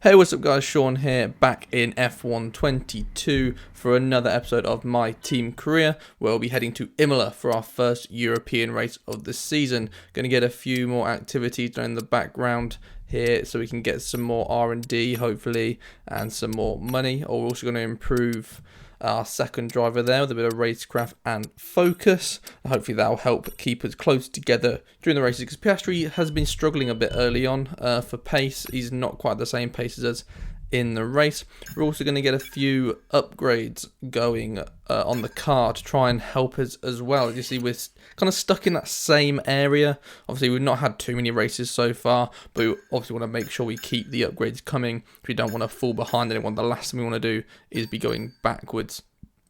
Hey, what's up guys, Sean here, back in F1 22 for another episode of my team career, where we'll be heading to Imola for our first European race of the season. Going to get a few more activities done in the background here so we can get some more R&D hopefully, and some more money. Or we're also going to improve our second driver there with a bit of racecraft and focus. Hopefully that'll help keep us close together during the races, because Piastri has been struggling a bit early on for pace. He's not quite the same pace as us in the race. We're also going to get a few upgrades going on the car to try and help us as well. You see, we're kind of stuck in that same area. Obviously, we've not had too many races so far, but we obviously want to make sure we keep the upgrades coming. We don't want to fall behind anyone. The last thing we want to do is be going backwards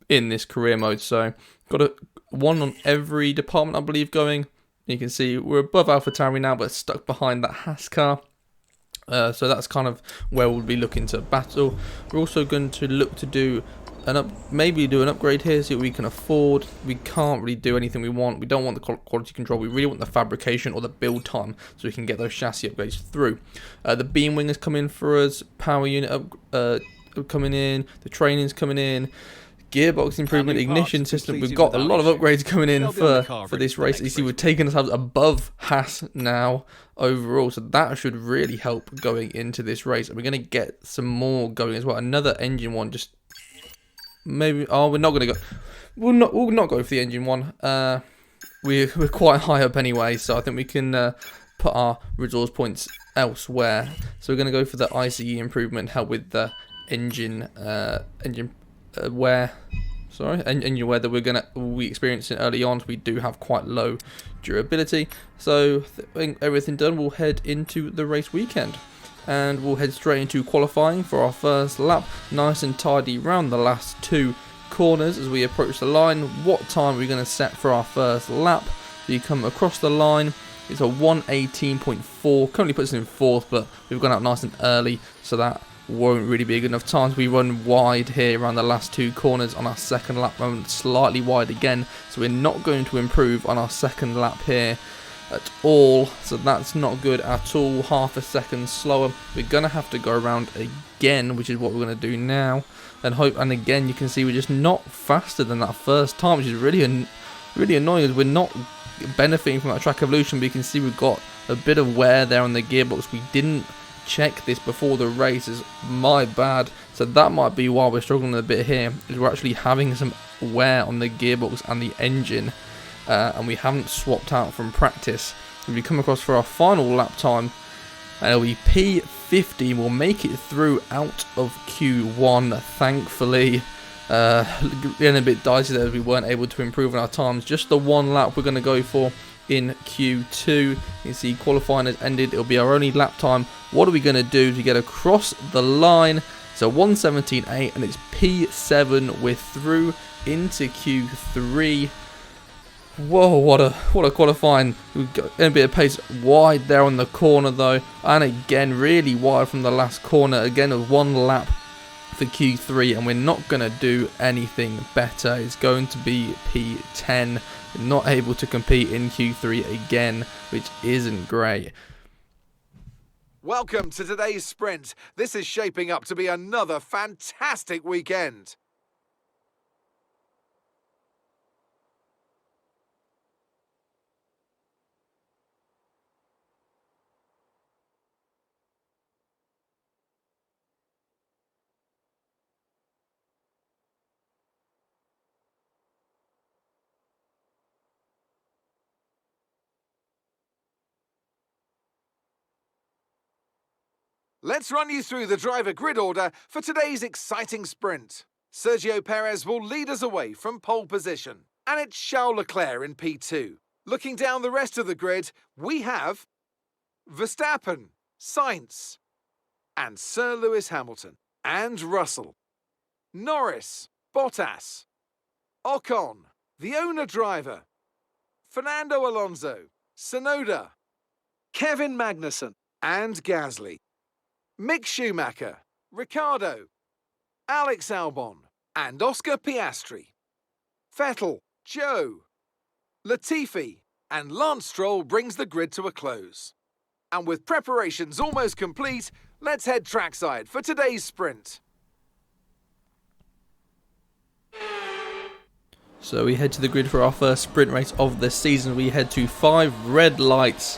in this career mode. So, got one on every department, I believe, going. You can see we're above AlphaTauri now, but stuck behind that Haas car. So that's kind of where we'll be looking to battle. We're also going to look to do maybe do an upgrade here, see what we can afford. We can't really do anything we want. We don't want the quality control. We really want the fabrication or the build time, so we can get those chassis upgrades through. The beam wing is coming for us. Power unit coming in. The training's coming in. Gearbox improvement, ignition system. We've got a lot of upgrades coming in for this race. You see, we're taking ourselves above Haas now overall, so that should really help going into this race. And we're going to get some more going as well. Another engine one, just maybe. Oh, we're not going to go. We'll not go for the engine one. We're quite high up anyway, so I think we can put our resource points elsewhere. So we're going to go for the ICE improvement, help with the engine wear that we experienced early on. We do have quite low durability, so everything done, we'll head into the race weekend, and we'll head straight into qualifying for our first lap, nice and tidy round the last two corners as we approach the line. What time are we going to set for our first lap? So you come across the line, it's a 1:18.4, currently puts us in fourth, but we've gone out nice and early, so that won't really be a good enough time. We run wide here around the last two corners on our second lap, run slightly wide again, so we're not going to improve on our second lap here at all, so that's not good at all. Half a second slower. We're gonna have to go around again, which is what we're gonna do now, and again you can see we're just not faster than that first time, which is really annoying, as we're not benefiting from that track evolution. But you can see we've got a bit of wear there on the gearbox. We didn't check this before the race, is my bad, so that might be why we're struggling a bit here, is we're actually having some wear on the gearbox and the engine, and we haven't swapped out from practice. If we come across for our final lap time, and it'll be P50, we'll make it through out of Q1 thankfully. Getting a bit dicey there as we weren't able to improve on our times. Just the one lap we're going to go for in Q2. You can see qualifying has ended. It'll be our only lap time. What are we going to do to get across the line? So 1:17.8, and it's P7. We're through into Q3. Whoa, what a qualifying. We've got a bit of pace wide there on the corner though, and again really wide from the last corner. Again, of one lap for Q3, and we're not going to do anything better. It's going to be P10. Not able to compete in Q3 again, which isn't great. Welcome to today's sprint. This is shaping up to be another fantastic weekend. Let's run you through the driver grid order for today's exciting sprint. Sergio Perez will lead us away from pole position, and it's Charles Leclerc in P2. Looking down the rest of the grid, we have Verstappen, Sainz, and Sir Lewis Hamilton, and Russell, Norris, Bottas, Ocon, the owner driver, Fernando Alonso, Tsunoda, Kevin Magnussen, and Gasly. Mick Schumacher, Ricciardo, Alex Albon, and Oscar Piastri. Vettel, Joe, Latifi, and Lance Stroll brings the grid to a close. And with preparations almost complete, Let's head trackside for today's sprint. So we head to the grid for our first sprint race of the season. We head to 5 red lights.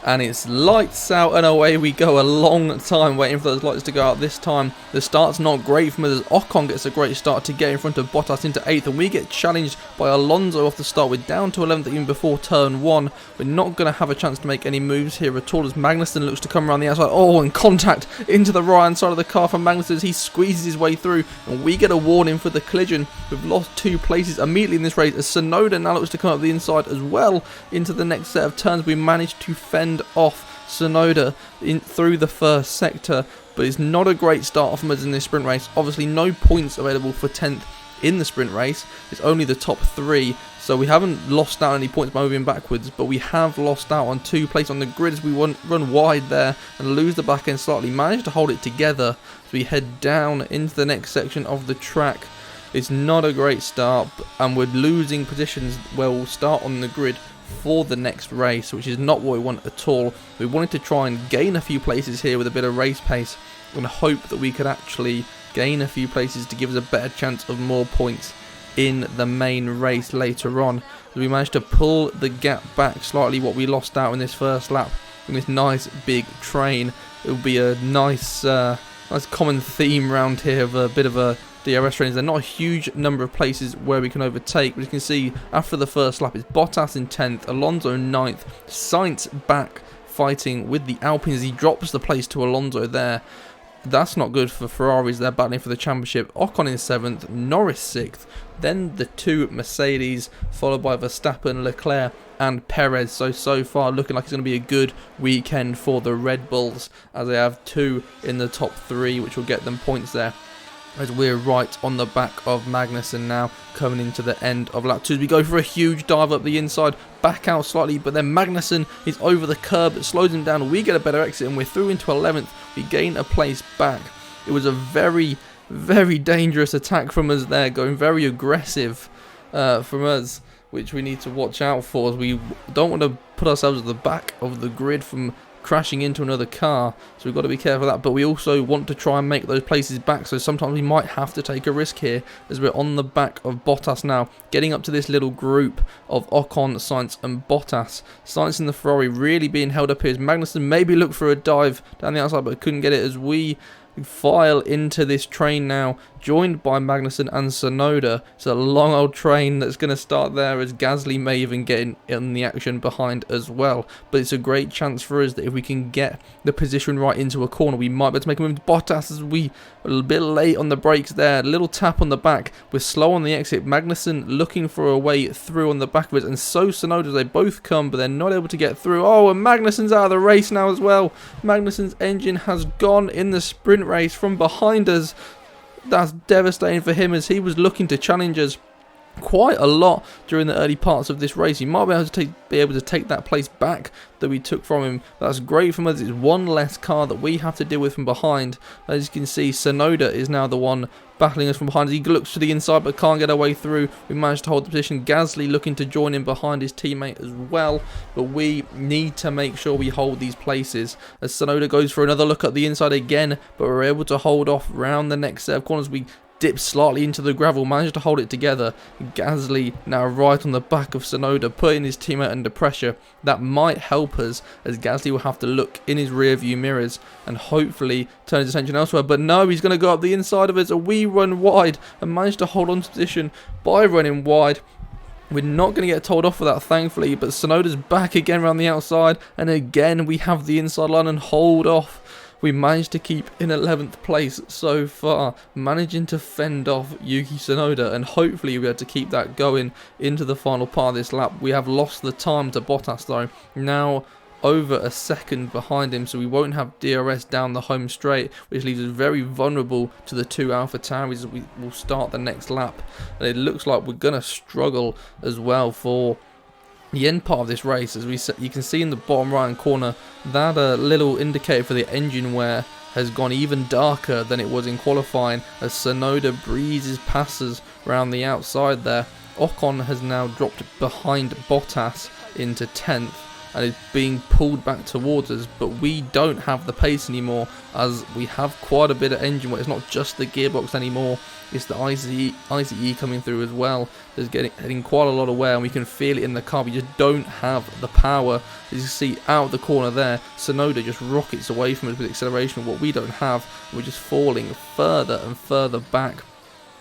And it's lights out and away we go. A long time waiting for those lights to go out. This time the start's not great from us as Ocon gets a great start to get in front of Bottas into 8th, and we get challenged by Alonso off the start. We're down to 11th even before turn 1. We're not going to have a chance to make any moves here at all as Magnussen looks to come around the outside. Oh, and contact into the right hand side of the car from Magnussen as he squeezes his way through, and we get a warning for the collision. We've lost 2 places immediately in this race as Tsunoda now looks to come up the inside as well into the next set of turns. We managed to fend off Tsunoda through the first sector, but it's not a great start from us in this sprint race. Obviously no points available for 10th in the sprint race. It's only the top 3, so we haven't lost out any points by moving backwards, but we have lost out on 2 places on the grid as we run wide there and lose the back end slightly. Managed to hold it together as we head down into the next section of the track. It's not a great start, and we're losing positions where we'll start on the grid for the next race, which is not what we want at all. We wanted to try and gain a few places here with a bit of race pace and hope that we could actually gain a few places to give us a better chance of more points in the main race later on. We managed to pull the gap back slightly what we lost out in this first lap in this nice big train. It will be a nice common theme around here of a bit of a DRS trains. There are not a huge number of places where we can overtake, but you can see after the first lap it's Bottas in 10th, Alonso 9th, Sainz back fighting with the Alpines as he drops the place to Alonso there. That's not good for Ferraris, they're battling for the championship. Ocon in 7th, Norris 6th, then the 2 Mercedes, followed by Verstappen, Leclerc and Perez. So far looking like it's going to be a good weekend for the Red Bulls as they have 2 in the top 3, which will get them points there. As we're right on the back of Magnussen now, coming into the end of lap 2 as we go for a huge dive up the inside, back out slightly, but then Magnussen is over the curb, it slows him down, we get a better exit and we're through into 11th, we gain a place back. It was a very, very dangerous attack from us there, going very aggressive from us, which we need to watch out for as we don't want to put ourselves at the back of the grid from crashing into another car, so we've got to be careful of that, but we also want to try and make those places back, so sometimes we might have to take a risk here as we're on the back of Bottas now, getting up to this little group of Ocon, Sainz and Bottas. Sainz in the Ferrari really being held up here as Magnussen maybe looked for a dive down the outside but couldn't get it as we file into this train now, joined by Magnussen and Tsunoda. It's a long old train that's going to start there as Gasly may even get in the action behind as well. But it's a great chance for us that if we can get the position right into a corner, we might be able to make a move to Bottas as we are a bit late on the brakes there. A little tap on the back. We're slow on the exit. Magnussen looking for a way through on the back of us, and so Tsunoda. They both come, but they're not able to get through. Oh, and Magnussen's out of the race now as well. Magnussen's engine has gone in the sprint race from behind us. That's devastating for him as he was looking to challenge us quite a lot during the early parts of this race. He might be able to take that place back that we took from him. That's great from us. It's one less car that we have to deal with from behind. As you can see, Tsunoda is now the one battling us from behind. He looks to the inside but can't get our way through. We managed to hold the position. Gasly looking to join in behind his teammate as well, but we need to make sure we hold these places as Tsunoda goes for another look at the inside again, but we're able to hold off round the next set of corners. We dip slightly into the gravel, managed to hold it together. Gasly now right on the back of Tsunoda, putting his teammate under pressure. That might help us as Gasly will have to look in his rear view mirrors and hopefully turn his attention elsewhere. But no, he's going to go up the inside of us. We run wide and manage to hold on to position by running wide. We're not going to get told off for that, thankfully, but Tsunoda's back again around the outside, and again we have the inside line and hold off. We managed to keep in 11th place so far, managing to fend off Yuki Tsunoda, and hopefully we'll be able to keep that going into the final part of this lap. We have lost the time to Bottas though, now over a second behind him, so we won't have DRS down the home straight, which leaves us very vulnerable to the 2 AlphaTauris as we will start the next lap. And it looks like we're going to struggle as well for the end part of this race, as you can see in the bottom right hand corner, that little indicator for the engine wear has gone even darker than it was in qualifying as Tsunoda breezes passes around the outside there. Ocon has now dropped behind Bottas into 10th and is being pulled back towards us, but we don't have the pace anymore, as we have quite a bit of engine wear. It's not just the gearbox anymore, it's the ICE coming through as well. There's getting quite a lot of wear, and we can feel it in the car. We just don't have the power. As you see out of the corner there, Tsunoda just rockets away from us with acceleration, what we don't have. We're just falling further and further back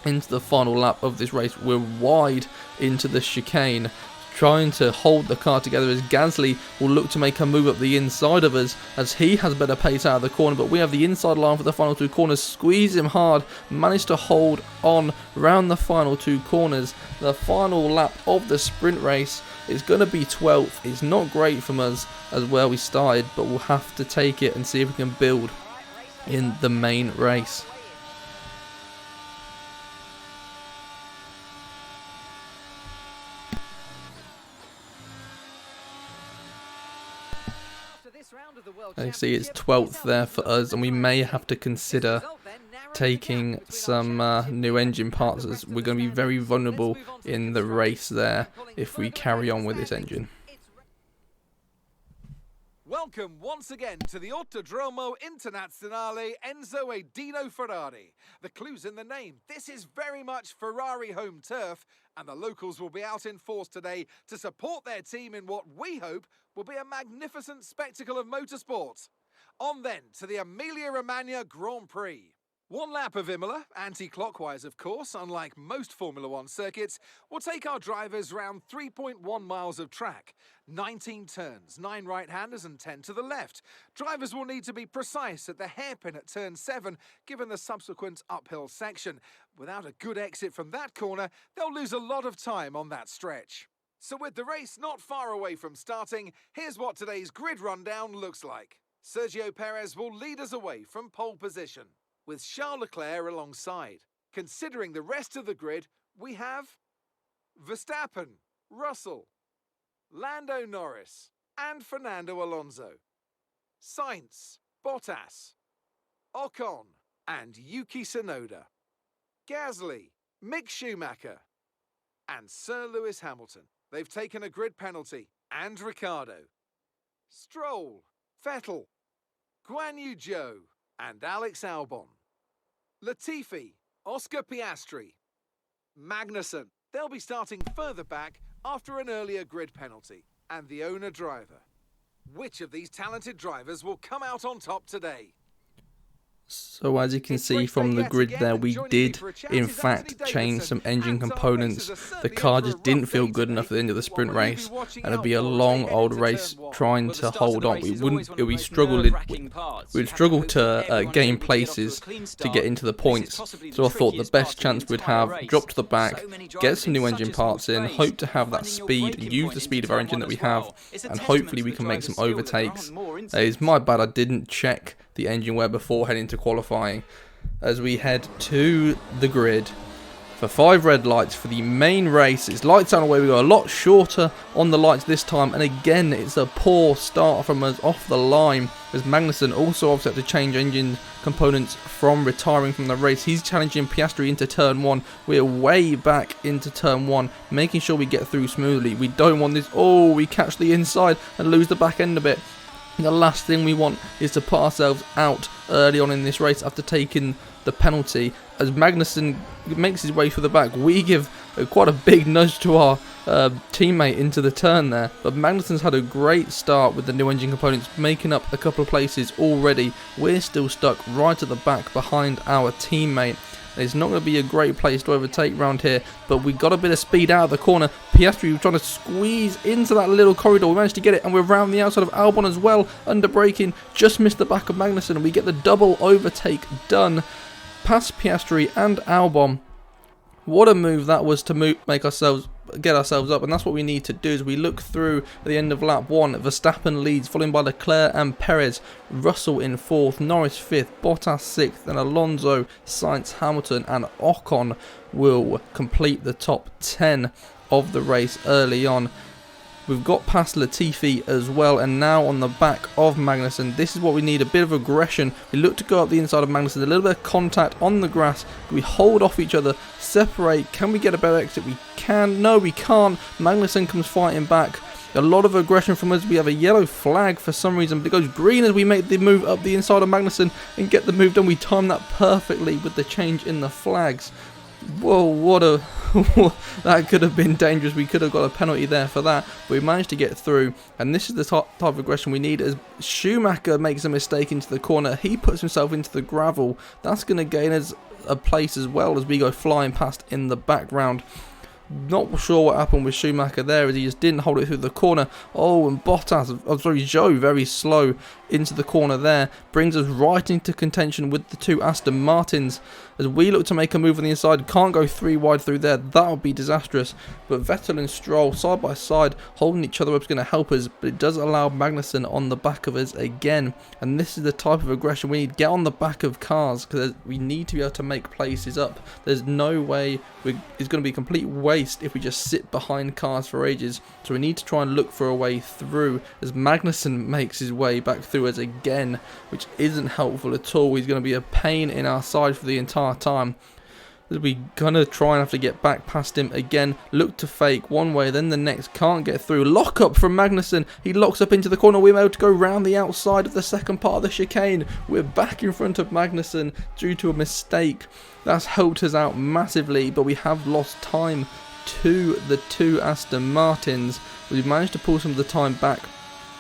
into the final lap of this race. We're wide into the chicane, trying to hold the car together as Gasly will look to make a move up the inside of us, as he has better pace out of the corner, but we have the inside line for the final 2 corners. Squeeze him hard, managed to hold on round the final 2 corners. The final lap of the sprint race is going to be 12th. It's not great from us as where we started, but we'll have to take it and see if we can build in the main race. And you see it's 12th there for us, and we may have to consider taking some new engine parts, as we're going to be very vulnerable in the race there if we carry on with this engine. Welcome once again to the Autodromo Internazionale Enzo e Dino Ferrari. The clue's in the name. This is very much Ferrari home turf, and the locals will be out in force today to support their team in what we hope will be a magnificent spectacle of motorsport. On then to the Emelia Romagna Grand Prix. One lap of Imola, anti-clockwise of course, unlike most Formula One circuits, will take our drivers round 3.1 miles of track. 19 turns, 9 right-handers and 10 to the left. Drivers will need to be precise at the hairpin at turn 7, given the subsequent uphill section. Without a good exit from that corner, they'll lose a lot of time on that stretch. So with the race not far away from starting, here's what today's grid rundown looks like. Sergio Perez will lead us away from pole position, with Charles Leclerc alongside. Considering the rest of the grid, we have Verstappen, Russell, Lando Norris, and Fernando Alonso, Sainz, Bottas, Ocon, and Yuki Tsunoda, Gasly, Mick Schumacher, and Sir Lewis Hamilton. They've taken a grid penalty, and Ricciardo, Stroll, Vettel, Guan Yu Zhou, and Alex Albon. Latifi, Oscar Piastri, Magnussen. They'll be starting further back after an earlier grid penalty. And the owner driver. Which of these talented drivers will come out on top today? So as you can see from the grid there, we did in fact change some engine components. The car just didn't feel good enough at the end of the sprint race, and it'd be a long old race trying to hold on. We'd struggle to gain places to get into the points. So I thought the best chance we'd have, drop to the back, get some new engine parts in, hope to have that speed, use the speed of our engine that we have, and hopefully we can make some overtakes. It's my bad I didn't check the engine wear before heading to qualifying, as we head to the grid for 5 red lights for the main race. It's lights out away. We go a lot shorter on the lights this time, and again it's a poor start from us off the line, as Magnussen also offset to change engine components from retiring from the race. He's challenging Piastri into turn 1. We're way back into turn 1, making sure we get through smoothly. We don't want this. Oh, we catch the inside and lose the back end a bit. The last thing we want is to put ourselves out early on in this race after taking the penalty. As Magnussen makes his way through the back, we give quite a big nudge to our teammate into the turn there. But Magnussen's had a great start with the new engine components, making up a couple of places already. We're still stuck right at the back behind our teammate. It's not going to be a great place to overtake round here, but we got a bit of speed out of the corner. Piastri was trying to squeeze into that little corridor. We managed to get it, and we're around the outside of Albon as well, under braking. Just missed the back of Magnussen, and we get the double overtake done past Piastri and Albon. What a move that was to get ourselves up, and that's what we need to do. As we look through at the end of lap 1, Verstappen leads, followed by Leclerc and Perez, Russell in 4th, Norris 5th, Bottas 6th, and Alonso, Sainz, Hamilton and Ocon will complete the top 10 of the race early on. We've got past Latifi as well, and now on the back of Magnussen. This is what we need, a bit of aggression. We look to go up the inside of Magnussen, a little bit of contact on the grass. We hold off each other, separate. Can we get a better exit? We can. No, we can't. Magnussen comes fighting back. A lot of aggression from us. We have a yellow flag for some reason, but it goes green as we make the move up the inside of Magnussen and get the move done. We time that perfectly with the change in the flags. Whoa, what a... that could have been dangerous. We could have got a penalty there for that, but we managed to get through, and this is the type of aggression we need. As Schumacher makes a mistake into the corner, he puts himself into the gravel. That's going to gain us a place as well as we go flying past in the background. Not sure what happened with Schumacher there, as he just didn't hold it through the corner. Oh, and Bottas, Zhou, very slow into the corner there, brings us right into contention with the two Aston Martins. As we look to make a move on the inside, can't go 3 wide through there, that would be disastrous. But Vettel and Stroll side by side, holding each other up is going to help us, but it does allow Magnussen on the back of us again. And this is the type of aggression we need. Get on the back of cars, because we need to be able to make places up. There's no way it's going to be a complete waste if we just sit behind cars for ages. So we need to try and look for a way through, as Magnussen makes his way back through us again, which isn't helpful at all. He's going to be a pain in our side for the entire time. We're going to try and have to get back past him again. Look to fake one way, then the next. Can't get through. Lock up from Magnussen. He locks up into the corner. We're able to go round the outside of the second part of the chicane. We're back in front of Magnussen due to a mistake. That's helped us out massively, but we have lost time to the two Aston Martins. We've managed to pull some of the time back,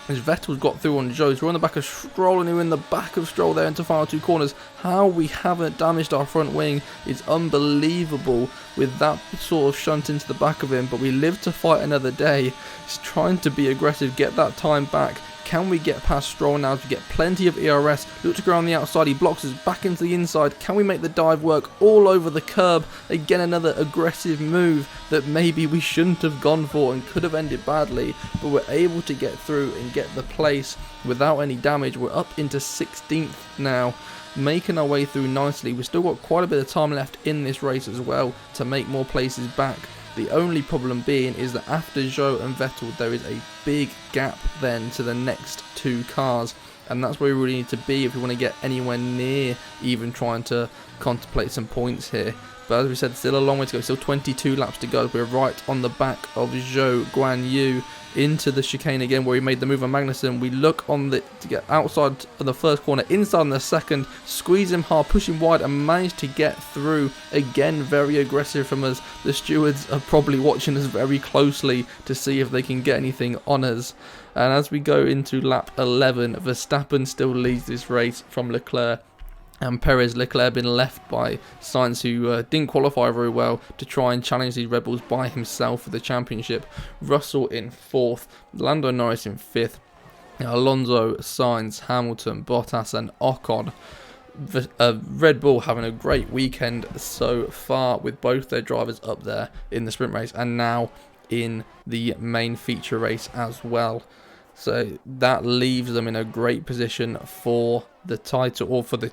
as Vettel's got through on Zhou. So we're on the back of Stroll, and we're in the back of Stroll there into final 2 corners. How we haven't damaged our front wing is unbelievable with that sort of shunt into the back of him. But we live to fight another day. He's trying to be aggressive, get that time back. Can we get past Stroll now? We get plenty of ERS. Look to go on the outside. He blocks us back into the inside. Can we make the dive work all over the curb? Again, another aggressive move that maybe we shouldn't have gone for and could have ended badly. But we're able to get through and get the place without any damage. We're up into 16th now, making our way through nicely. We've still got quite a bit of time left in this race as well to make more places back. The only problem being is that after Zhou and Vettel, there is a big gap then to the next 2 cars, and that's where we really need to be if we want to get anywhere near even trying to contemplate some points here. But as we said, still a long way to go, still 22 laps to go. We're right on the back of Zhou Guanyu into the chicane again, where he made the move on Magnussen. We look on to get outside of the first corner, inside on the second, squeeze him hard, push him wide, and manage to get through. Again, very aggressive from us. The stewards are probably watching us very closely to see if they can get anything on us. And as we go into lap 11, Verstappen still leads this race from Leclerc and Perez. Leclerc been left by Sainz, who didn't qualify very well, to try and challenge these Red Bulls by himself for the championship. Russell in 4th, Lando Norris in 5th, Alonso, Sainz, Hamilton, Bottas and Ocon. Red Bull having a great weekend so far, with both their drivers up there in the sprint race and now in the main feature race as well. So that leaves them in a great position for the title, or for the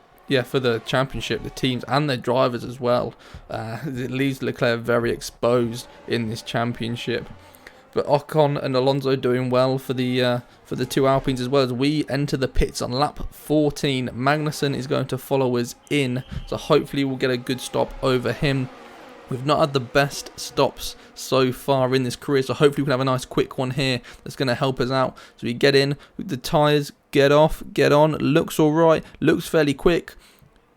championship, the teams and their drivers as well. It leaves Leclerc very exposed in this championship. But Ocon and Alonso doing well for the 2 Alpines, as well as we enter the pits on lap 14. Magnussen is going to follow us in, so hopefully we'll get a good stop over him. We've not had the best stops so far in this career, so hopefully we can have a nice quick one here that's going to help us out. So we get in with the tyres, get off, get on, looks alright, looks fairly quick.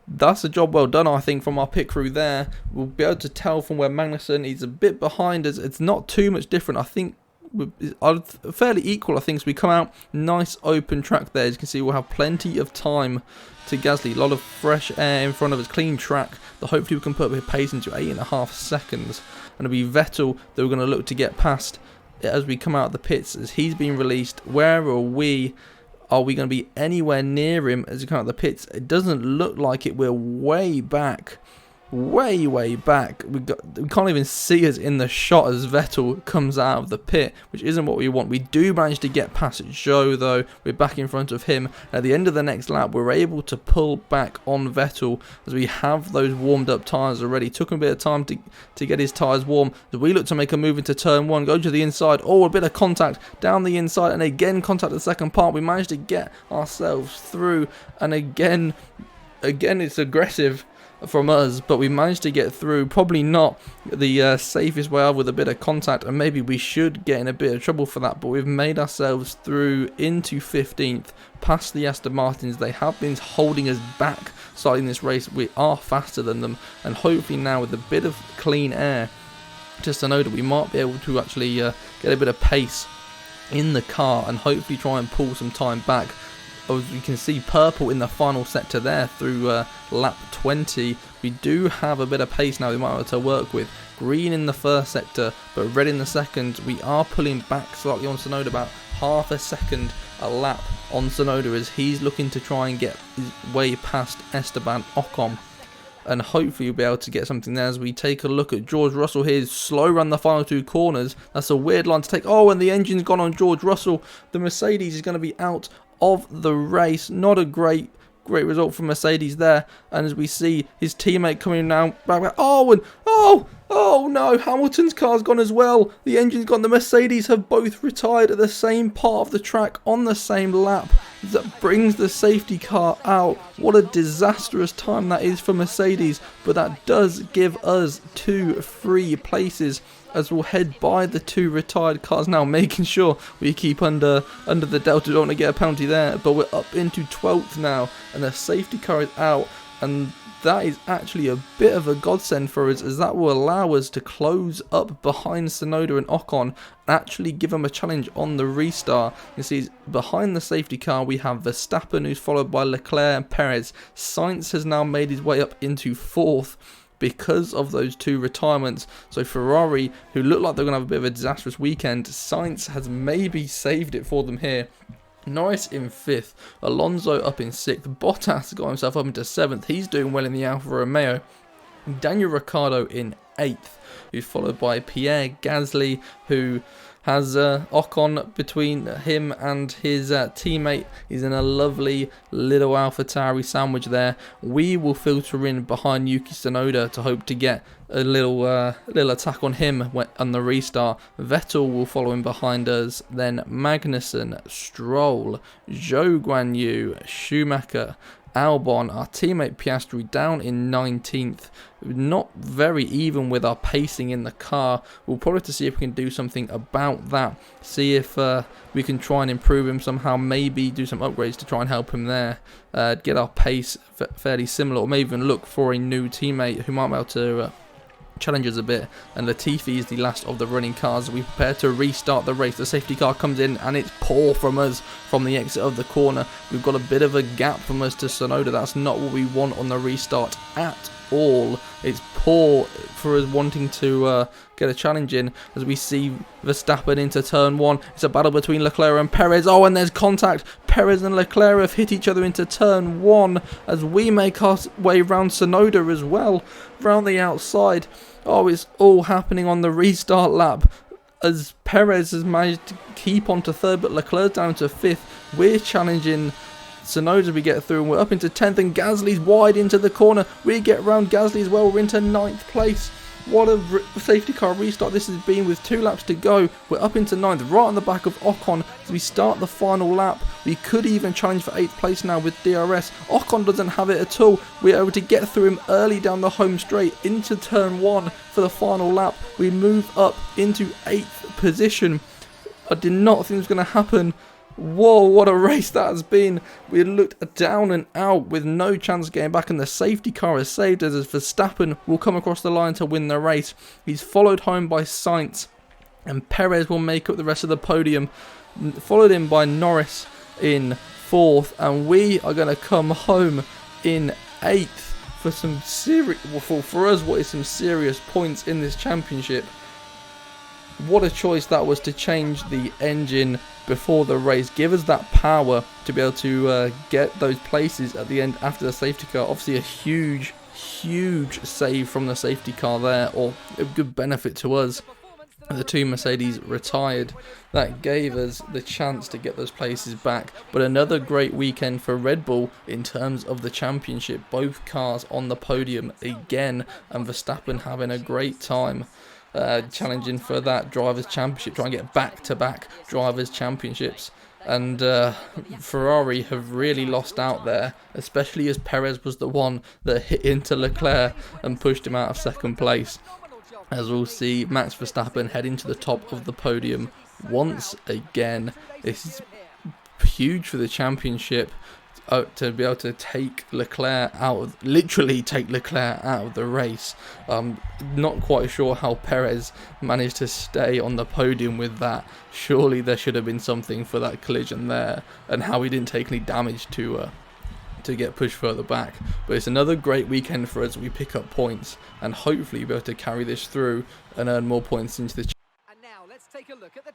That's a job well done, I think, from our pit crew there. We'll be able to tell from where Magnussen, he's a bit behind us. It's not too much different. I think we're fairly equal, I think. So we come out, nice open track there. As you can see, we'll have plenty of time to Gasly. A lot of fresh air in front of us, clean track that hopefully we can put a pace into 8.5 seconds. And it'll be Vettel that we're going to look to get past as we come out of the pits, as he's been released. Where are we? Are we going to be anywhere near him as we come out of the pits? It doesn't look like it. We're way back. Way back. We can't even see us in the shot as Vettel comes out of the pit, which isn't what we want. We do manage to get past Zhou though. We're back in front of him. At the end of the next lap, we're able to pull back on Vettel as we have those warmed up tyres already. Took him a bit of time to get his tyres warm. So we look to make a move into turn 1, go to the inside. Oh, a bit of contact down the inside, and again contact at the second part. We managed to get ourselves through, and again it's aggressive. from us, but we managed to get through. Probably not the safest way out, with a bit of contact, and maybe we should get in a bit of trouble for that, but we've made ourselves through into 15th, past the Aston Martins. They have been holding us back starting this race. We are faster than them, and hopefully now with a bit of clean air to Tsunoda, we might be able to actually get a bit of pace in the car and hopefully try and pull some time back. As you can see, purple in the final sector there through lap 20. We do have a bit of pace now we might be able to work with. Green in the first sector, but red in the second. We are pulling back slightly on Tsunoda, about half a second a lap on Tsunoda, as he's looking to try and get his way past Esteban Ocon. And hopefully we'll be able to get something there. As we take a look at George Russell here, slow run the final 2 corners. That's a weird line to take. Oh, and the engine's gone on George Russell. The Mercedes is going to be out of the race. Not a great result from Mercedes there. And as we see his teammate coming now back. Oh no, Hamilton's car's gone as well. The engine's gone. The Mercedes have both retired at the same part of the track on the same lap. That brings the safety car out. What a disastrous time that is for Mercedes, but that does give us 2 free places as we'll head by the 2 retired cars now, making sure we keep under the delta. Don't want to get a penalty there, but we're up into 12th now, and the safety car is out, and that is actually a bit of a godsend for us, as that will allow us to close up behind Tsunoda and Ocon and actually give them a challenge on the restart. You see, behind the safety car we have Verstappen, who's followed by Leclerc and Perez. Sainz has now made his way up into 4th because of those 2 retirements. So Ferrari, who look like they're going to have a bit of a disastrous weekend, Sainz has maybe saved it for them here. Norris in 5th, Alonso up in 6th, Bottas got himself up into 7th, he's doing well in the Alfa Romeo. Daniel Ricciardo in 8th, who's followed by Pierre Gasly, who has Ocon between him and his teammate. He's in a lovely little AlphaTauri sandwich there. We will filter in behind Yuki Tsunoda to hope to get a little attack on him on the restart. Vettel will follow in behind us. Then Magnussen, Stroll, Zhou Guanyu, Schumacher, Albon, our teammate Piastri down in 19th. Not very even with our pacing in the car. We'll probably have to see if we can do something about that. See if we can try and improve him somehow. Maybe do some upgrades to try and help him there. Get our pace fairly similar, or maybe even look for a new teammate who might be able to challenge us a bit. And Latifi is the last of the running cars. We prepare to restart the race. The safety car comes in and it's poor from us from the exit of the corner. We've got a bit of a gap from us to Tsunoda. That's not what we want on the restart at all. It's poor for us wanting to get a challenge in, as we see Verstappen into turn 1. It's a battle between Leclerc and Perez. Oh, and there's contact. Perez and Leclerc have hit each other into turn 1 as we make our way round Tsunoda as well, round the outside. Oh, it's all happening on the restart lap, as Perez has managed to keep on to 3rd, but Leclerc down to 5th. We're challenging Tsunoda as we get through, and we're up into 10th, and Gasly's wide into the corner. We get round Gasly as well. We're into 9th place. What a safety car restart this has been with 2 laps to go. We're up into 9th, right on the back of Ocon as we start the final lap. We could even challenge for 8th place now with DRS. Ocon doesn't have it at all. We're able to get through him early down the home straight into turn 1 for the final lap. We move up into 8th position. I did not think it was going to happen. Whoa, what a race that has been. We looked down and out with no chance of getting back, and the safety car has saved us as Verstappen will come across the line to win the race. He's followed home by Sainz, and Perez will make up the rest of the podium, followed in by Norris in 4th, and we are going to come home in 8th for some serious, for us, what is some serious points in this championship. What a choice that was to change the engine before the race. Give us that power to be able to get those places at the end after the safety car. Obviously a huge save from the safety car there, or a good benefit to us. The 2 Mercedes retired. That gave us the chance to get those places back. But another great weekend for Red Bull in terms of the championship. Both cars on the podium again, and Verstappen having a great time. Challenging for that Drivers' Championship, trying to get back-to-back Drivers' Championships. And Ferrari have really lost out there, especially as Perez was the one that hit into Leclerc and pushed him out of second place. As we'll see Max Verstappen heading to the top of the podium once again. This is huge for the championship. To be able to take Leclerc out, literally take Leclerc out of the race. Not quite sure how Perez managed to stay on the podium with that. Surely there should have been something for that collision there, and how he didn't take any damage to get pushed further back. But it's another great weekend for us. We pick up points and hopefully be able to carry this through and earn more points into the. And now let's take a look at the